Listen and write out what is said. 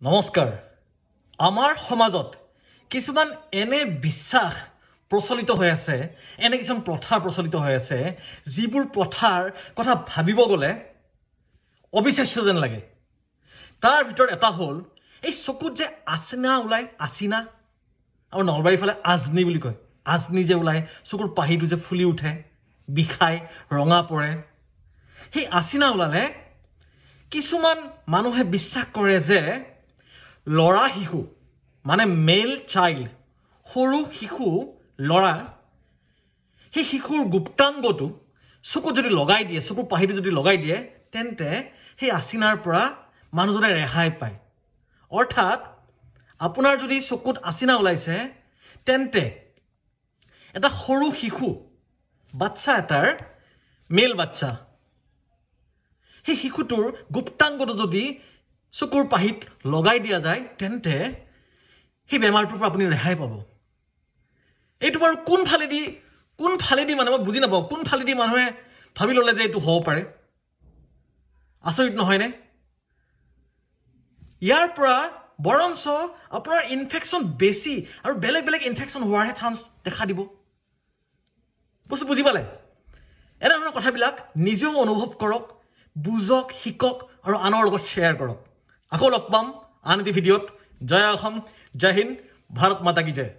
নমস্কাৰ আমাৰ সমাজত কিছুমান এনে বিশ্বাস প্ৰচলিত হৈ আছে এনে কিছুমান প্ৰথা প্ৰচলিত হৈ আছে যিবোৰ প্ৰথাৰ কথা ভাবিব গলে অবিশ্বাস্য যেন লাগে তাৰ ভিতৰত এটা হ'ল এই চকুত যে আসিনা ওলাই আসিনা আৰু নলবাৰীৰ ফালে আজনি বুলি কয় আজনি যে ওলাই চকুৰ পাহিটো যে ফুলি উঠে বিখাই ৰঙা পৰে সেই আসিনা ওলালে কিছুমান মানুহে বিশ্বাস কৰে যে লৰা শিশু মানে মেল চাইল্ড সৰু শিশু লৰা সেই শিশুৰ গুপ্তাংগটো চকুত যদি লগাই দিয়ে চকুৰ পাহিটো যদি লগাই দিয়ে তেন্তে সেই আসিনাৰ পৰা মানুহজনে ৰেহাই পায় অৰ্থাৎ আপোনাৰ যদি চকুত আসিনা ওলাইছে তেন্তে এটা সৰু শিশু বাচ্চা এটাৰ মেল বাচ্চা সেই শিশুটোৰ গুপ্তাংগটো যদি চকুৰ পাহিত লগাই দিয়া যায় তেন্তে সেই বেমাৰটোৰ পৰা আপুনি ৰেহাই পাব এইটো বাৰু কোন ফালেদি মানে মই বুজি নাপাওঁ কোন ফালেদি মানুহে ভাবি ল'লে যে এইটো হ'ব পাৰে আচৰিত নহয়নে ইয়াৰ পৰা বৰঞ্চ আপোনাৰ ইনফেকশ্যন বেছি আৰু বেলেগ বেলেগ ইনফেকশ্যন হোৱাৰহে চান্স দেখা দিব বস্তু বুজি পালে এনেধৰণৰ কথাবিলাক নিজেও অনুভৱ কৰক বুজক শিকক আৰু আনৰ লগত শ্বেয়াৰ কৰক আকৌ লগ পাম আন এটি ভিডিঅ'ত জয় অসম জয় হিন্দ ভাৰত মাতা কি জয়